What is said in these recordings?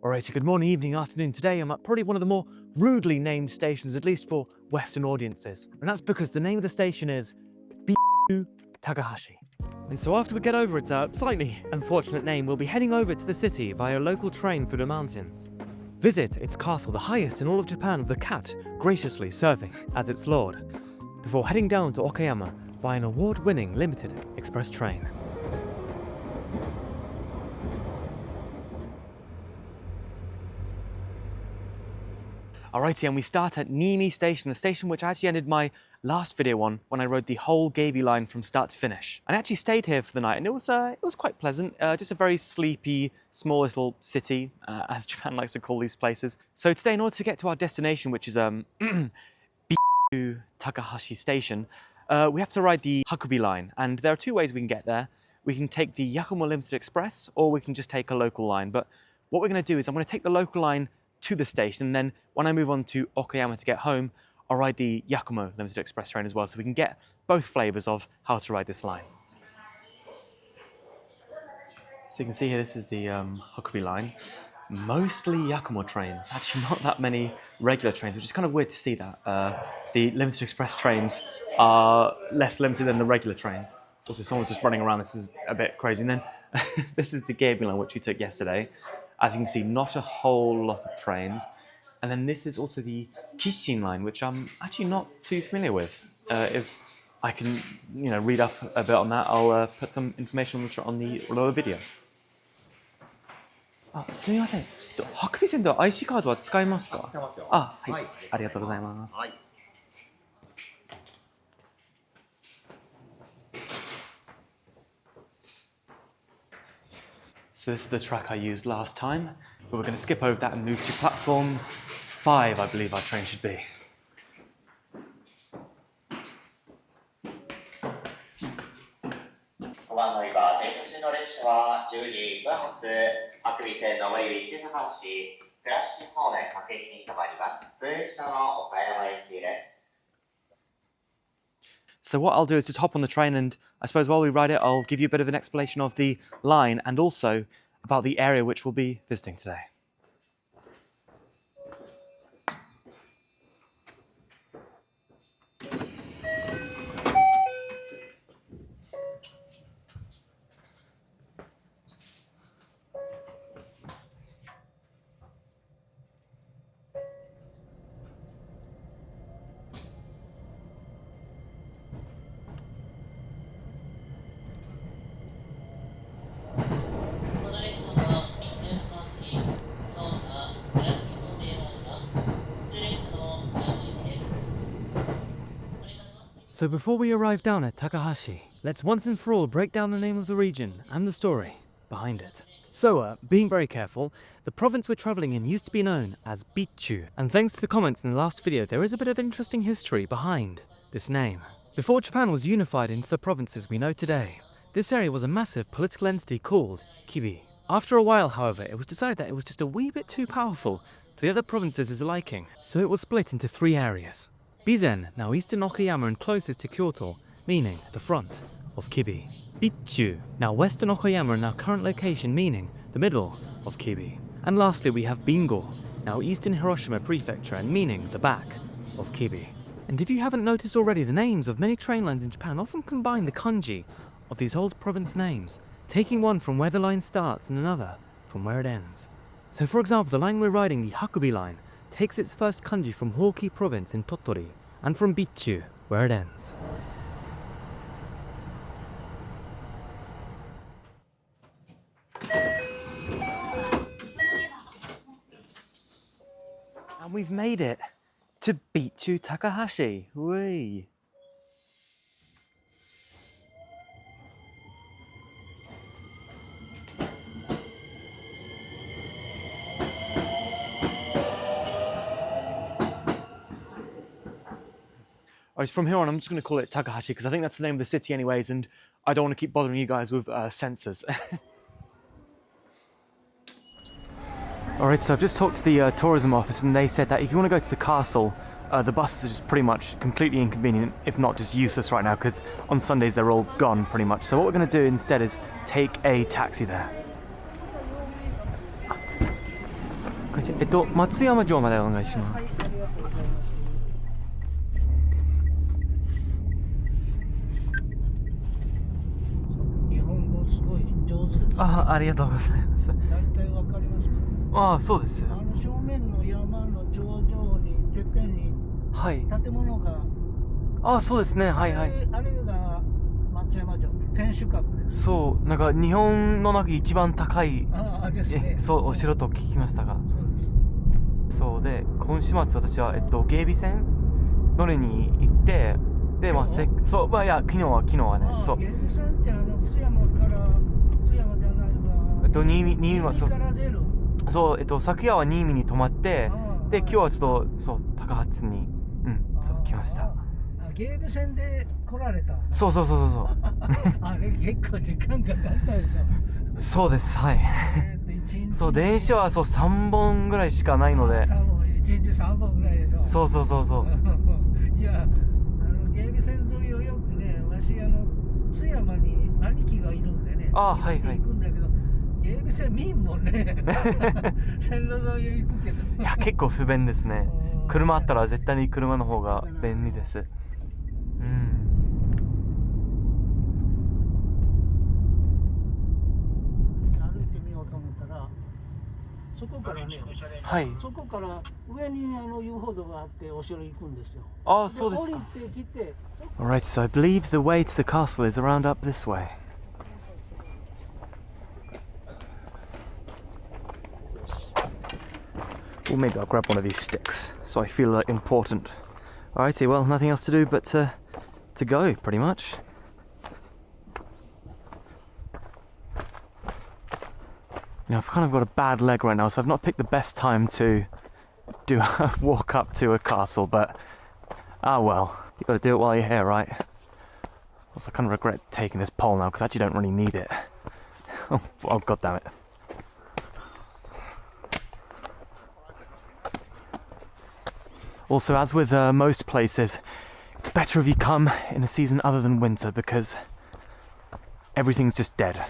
Alrighty, good morning, evening, afternoon. Today I'm at probably one of the more rudely named stations, at least for Western audiences. And that's because the name of the station is Takahashi. And so after we get over its slightly unfortunate name, we'll be heading over to the city via a local train through the mountains. Visit its castle, the highest in all of Japan, with the cat graciously serving as its lord, before heading down to Okayama via an award-winning limited express train. Alrighty, and we start at Niimi Station, the station which I actually ended my last video on when I rode the whole Geibi line from start to finish. I actually stayed here for the night, and it was quite pleasant. Just a very sleepy, small little city, as Japan likes to call these places. So today, in order to get to our destination, which is Takahashi Station, we have to ride the Hakubi line, and there are two ways we can get there. We can take the Yakumo Limited Express, or we can just take a local line. But what we're going to do is I'm going to take the local line to the station, and then when I move on to Okayama to get home, I'll ride the Yakumo Limited Express train as well, so we can get both flavours of how to ride this line. So you can see here, this is the Hakubi line. Mostly Yakumo trains, actually not that many regular trains, which is kind of weird to see that. The Limited Express trains are less limited than the regular trains. Also, someone's just running around, this is a bit crazy. And then this is the Geibi line, which we took yesterday. As you can see, not a whole lot of trains. And then this is also the Kishin line, which I'm actually not too familiar with. If I can, read up a bit on that, I'll put some information on the lower video. すみません。白尾線では IC カードは使えますか？使えますよ。はい。ありがとうございます。はい。So this is the track I used last time, but we're going to skip over that and move to platform 5, I believe our train should be. So what I'll do is just hop on the train, and I suppose while we ride it, I'll give you a bit of an explanation of the line and also about the area which we'll be visiting today. So before we arrive down at Takahashi, let's once and for all break down the name of the region and the story behind it. So, being very careful, the province we're travelling in used to be known as Bichu, and thanks to the comments in the last video, there is a bit of interesting history behind this name. Before Japan was unified into the provinces we know today, this area was a massive political entity called Kibi. After a while, however, it was decided that it was just a wee bit too powerful for the other provinces' liking, so it was split into 3 areas. Bizen, now eastern Okayama and closest to Kyoto, meaning the front of Kibi. Bichu, now western Okayama and our current location, meaning the middle of Kibi. And lastly we have Bingo, now eastern Hiroshima prefecture and meaning the back of Kibi. And if you haven't noticed already, the names of many train lines in Japan often combine the kanji of these old province names, taking one from where the line starts and another from where it ends. So for example, the line we're riding, the Hakubi line, takes its first kanji from Hoki province in Tottori, and from Bichu, where it ends. And we've made it to Bichu Takahashi. Whee! Alright, from here on, I'm just going to call it Takahashi because I think that's the name of the city anyways, and I don't want to keep bothering you guys with censors. Alright, so I've just talked to the tourism office, and they said that if you want to go to the castle, the buses are just pretty much completely inconvenient, if not just useless right now, because on Sundays they're all gone pretty much. So what we're going to do instead is take a taxi there. 松山城までお願いします。ありがとうございます。日本語すごい上手です。ありがとうございます。大体わかりますか？そうです。正面の山の頂上にてっぺんにはい。建物が、そうですね。はいはい。あれが松山城天守閣です。そう、なんか日本の中一番高い、ですね。そう、お城と聞きましたが。そうです。そうで、今週末私は、芸備線乗りに行って、で、そう、いや、昨日はね、そう。芸備線って津山じゃないわ。新見はそう。から出る。そう、昨夜は新見に泊まって、で、今日はちょっと、そう、高橋に、そう、来ました。芸備線で来られた。そう。あれ結構時間かかったでしょ。そうです、はい。そう、電車はそう3本ぐらいしかないので。多分1日3本ぐらいでしょ。そう。いや、芸備線沿いをよくね、わし津山に兄貴がいるんでね。はいはい。行くんだけど、芸備線見んもんね。線路沿いを行くけど。いや、結構不便ですね。車あったら絶対に車の方が便利です。歩いてみようと思ったら、そこからね、はい。そこから上に遊歩道があってお城行くんですよ。そうですか。降りてきて。Alright, so I believe the way to the castle is around up this way. Or maybe I'll grab one of these sticks, so I feel important. Alrighty, well, nothing else to do but to go, pretty much. I've kind of got a bad leg right now, so I've not picked the best time to do a walk up to a castle, but well, you've got to do it while you're here, right? Also, I kind of regret taking this pole now, because I actually don't really need it. Oh, god damn it. Also, as with most places, it's better if you come in a season other than winter, because everything's just dead.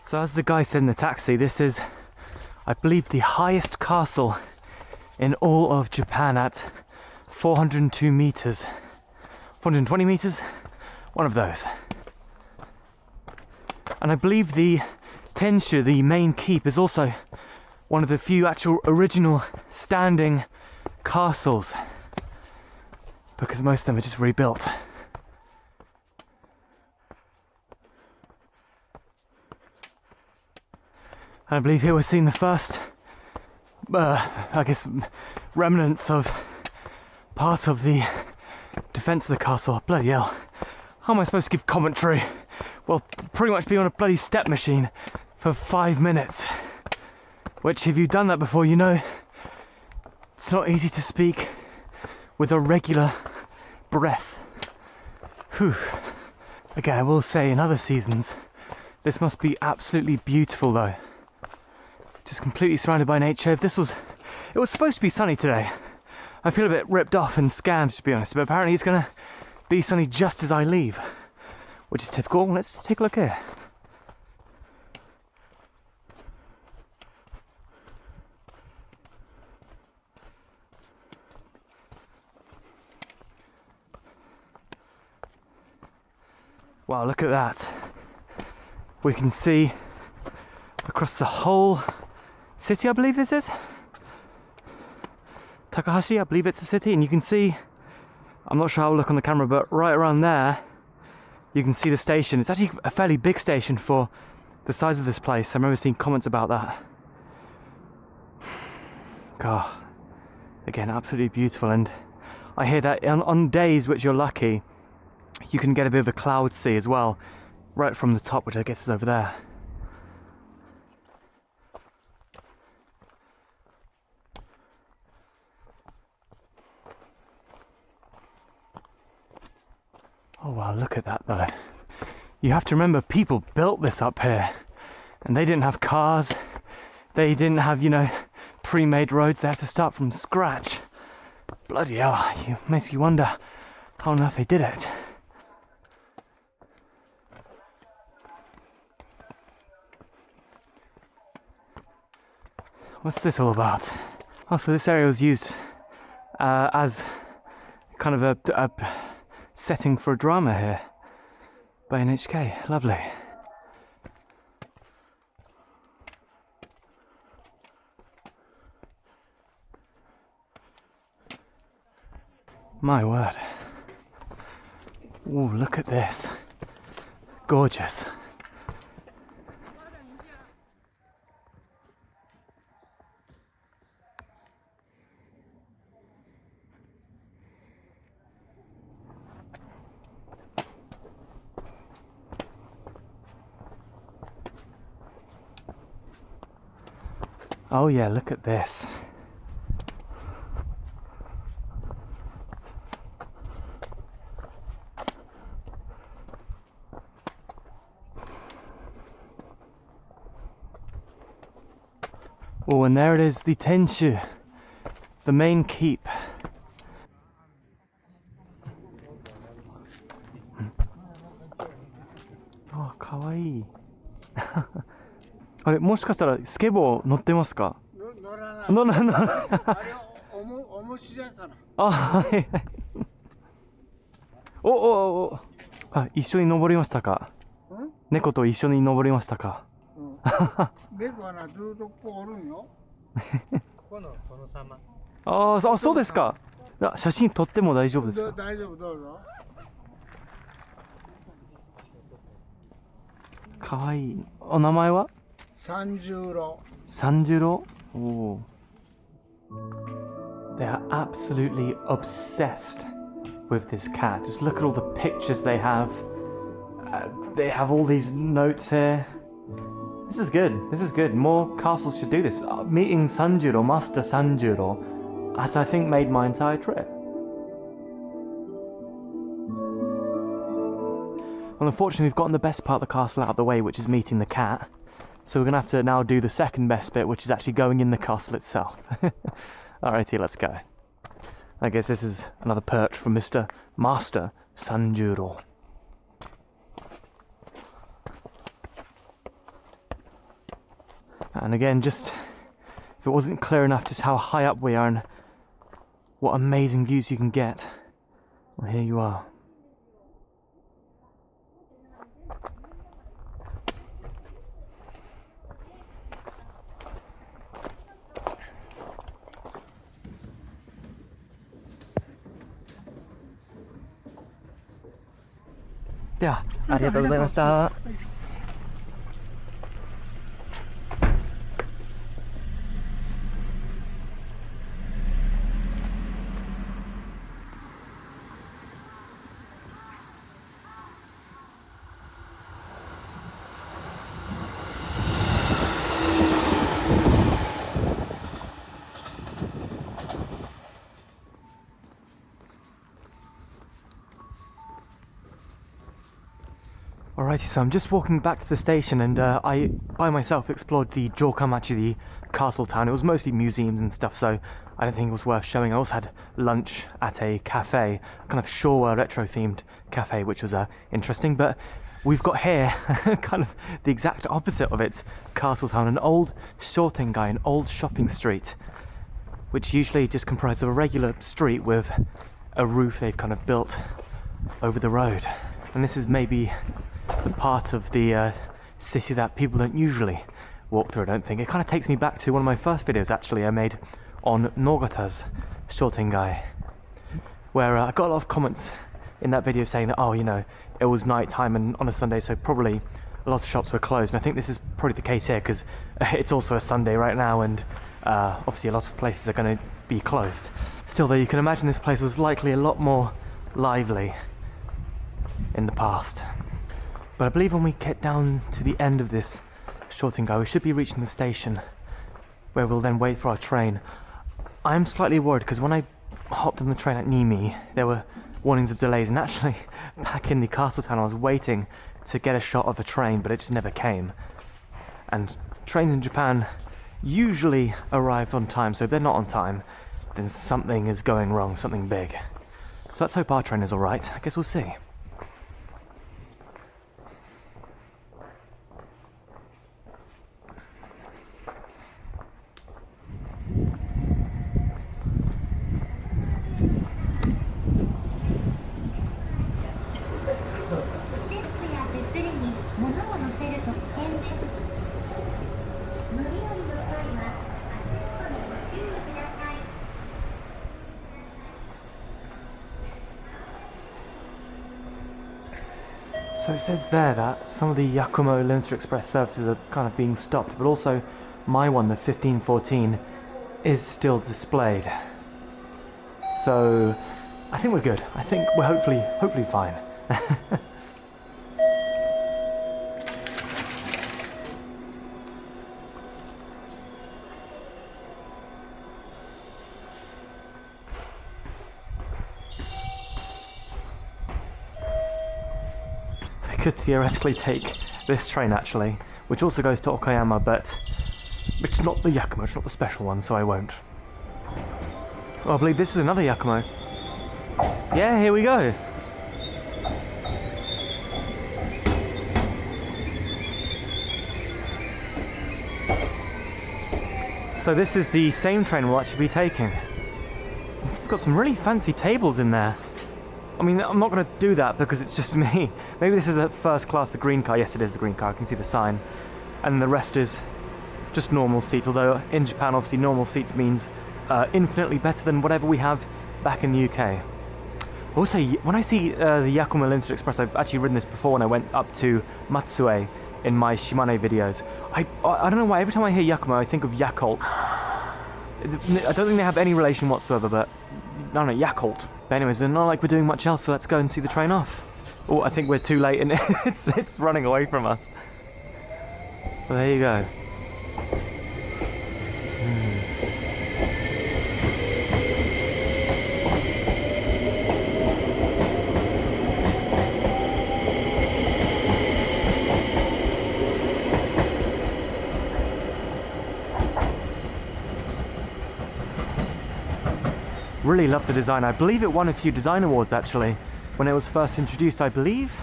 So as the guy said in the taxi, this is, I believe, the highest castle in all of Japan at 402 meters. 420 meters? One of those. And I believe the Tenshu, the main keep, is also one of the few actual original standing castles, because most of them are just rebuilt. And I believe here we're seeing the first, I guess, remnants of part of the defence of the castle. Bloody hell. How am I supposed to give commentary? Well, pretty much be on a bloody step machine for 5 minutes. Which, if you've done that before, you know it's not easy to speak with a regular breath. Whew. Again, I will say, in other seasons, this must be absolutely beautiful though. Just completely surrounded by nature. It was supposed to be sunny today. I feel a bit ripped off and scammed, to be honest, but apparently it's gonna be sunny just as I leave, which is typical. Let's take a look here. Wow, look at that. We can see across the whole city, I believe this is. Takahashi, I believe it's a city, and you can see, I'm not sure how it'll look on the camera, but right around there, you can see the station. It's actually a fairly big station for the size of this place. I remember seeing comments about that. God, again, absolutely beautiful, and I hear that on days which you're lucky, you can get a bit of a cloud sea as well, right from the top, which I guess is over there. Oh wow, look at that though. You have to remember, people built this up here, and they didn't have cars, they didn't have, pre-made roads, they had to start from scratch. Bloody hell, it makes you wonder how on earth they did it. What's this all about? Oh, so this area was used as kind of a setting for a drama here by NHK. Lovely. My word. Oh, look at this. Gorgeous. Oh yeah, look at this. Oh, and there it is, the Tenshu, the main keep. Oh, kawaii. あれ、もしかしたらスケボー乗ってますか？乗らない。乗らない。あれおもしだから。あ、はいはい。お、あ、一緒に登りましたか？猫と一緒に登りましたか？猫はな、ずっとここおるんよ。ここの殿様。あ、そうですか。写真撮っても大丈夫ですか？大丈夫、どうぞ。かわいい。お名前は？三十郎。三十郎？お。They are absolutely obsessed with this cat. Just look at all the pictures they have. They have all these notes here. This is good. This is good. More castles should do this. Meeting Sanjuro, Master Sanjuro, has I think made my entire trip. Well, unfortunately, we've gotten the best part of the castle out of the way, which is meeting the cat. So we're going to have to now do the second best bit, which is actually going in the castle itself. Alrighty, let's go. I guess this is another perch from Mr. Master Sanjuro. And again, just if it wasn't clear enough just how high up we are and what amazing views you can get, well, here you are. Yeah, ありがとうございました。Alrighty, so I'm just walking back to the station and I, by myself, explored the Jokamachi, the castle town. It was mostly museums and stuff, so I don't think it was worth showing. I also had lunch at a cafe, kind of Showa retro-themed cafe, which was interesting. But we've got here kind of the exact opposite of its castle town, an old Shotengai, an old shopping street, which usually just comprises of a regular street with a roof they've kind of built over the road. And this is maybe the part of the city that people don't usually walk through, I don't think. It kind of takes me back to one of my first videos, actually, I made on Nogata's Shotengai, where I got a lot of comments in that video saying that, oh, you know, it was night time and on a Sunday, so probably a lot of shops were closed. And I think this is probably the case here, because it's also a Sunday right now, and obviously a lot of places are going to be closed. Still, though, you can imagine this place was likely a lot more lively in the past. But I believe when we get down to the end of this Shotengai, we should be reaching the station where we'll then wait for our train. I'm slightly worried because when I hopped on the train at Niimi, there were warnings of delays, and actually back in the castle town I was waiting to get a shot of a train, but it just never came. And trains in Japan usually arrive on time, so if they're not on time, then something is going wrong, something big. So let's hope our train is alright. I guess we'll see. So it says there that some of the Yakumo Limited Express services are kind of being stopped, but also my one, the 1514, is still displayed. So I think we're good. I think we're hopefully fine. I could theoretically take this train actually, which also goes to Okayama, but it's not the Yakumo, it's not the special one, so I won't. Oh, I believe this is another Yakumo. Yeah, here we go. So this is the same train we'll actually be taking. It's got some really fancy tables in there. I mean, I'm not going to do that because it's just me. Maybe this is the first class, the green car. Yes, it is the green car. I can see the sign. And the rest is just normal seats, although in Japan, obviously, normal seats means infinitely better than whatever we have back in the UK. Also, when I see the Yakumo Limited Express, I've actually ridden this before when I went up to Matsue in my Shimane videos. I don't know why, every time I hear Yakumo, I think of Yakult. I don't think they have any relation whatsoever, but I don't know, Yakult. But anyways, it's not like we're doing much else, so let's go and see the train off. Oh, I think we're too late and it's running away from us. Well, there you go. Really love the design. I believe it won a few design awards actually when it was first introduced, I believe.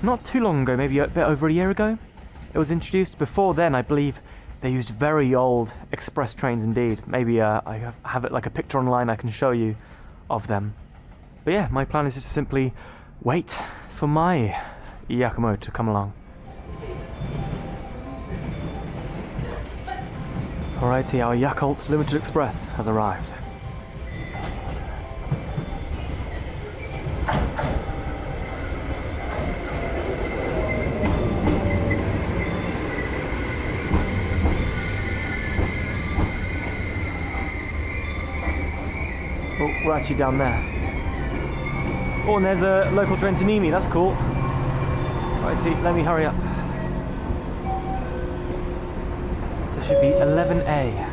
Not too long ago, maybe a bit over a year ago it was introduced. Before then, I believe they used very old express trains indeed. Maybe I have it like a picture online I can show you of them. But yeah, my plan is just to simply wait for my Yakumo to come along. Alrighty, our Yakult Limited Express has arrived. Oh, we're actually down there. Oh, and there's a local train to Niimi, that's cool. Righty, let me hurry up. So it should be 11A.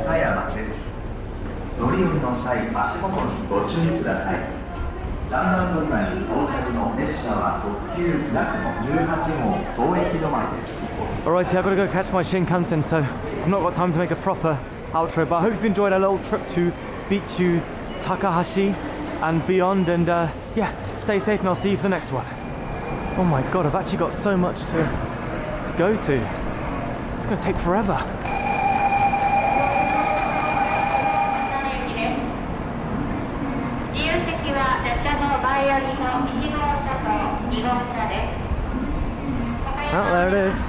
Okayama Station. 乗り降りの際、足元にご注意ください。ランダム乗り場に到着の列車は特急ヤクモ18号当駅止まりです。Alrighty, I've got to go catch my Shinkansen, so I've not got time to make a proper outro, but I hope you've enjoyed our little trip to Beachu, Takahashi and beyond, and yeah, stay safe and I'll see you for the next one. Oh my god, I've actually got so much to go to. It's going to take forever. Oh, there it is.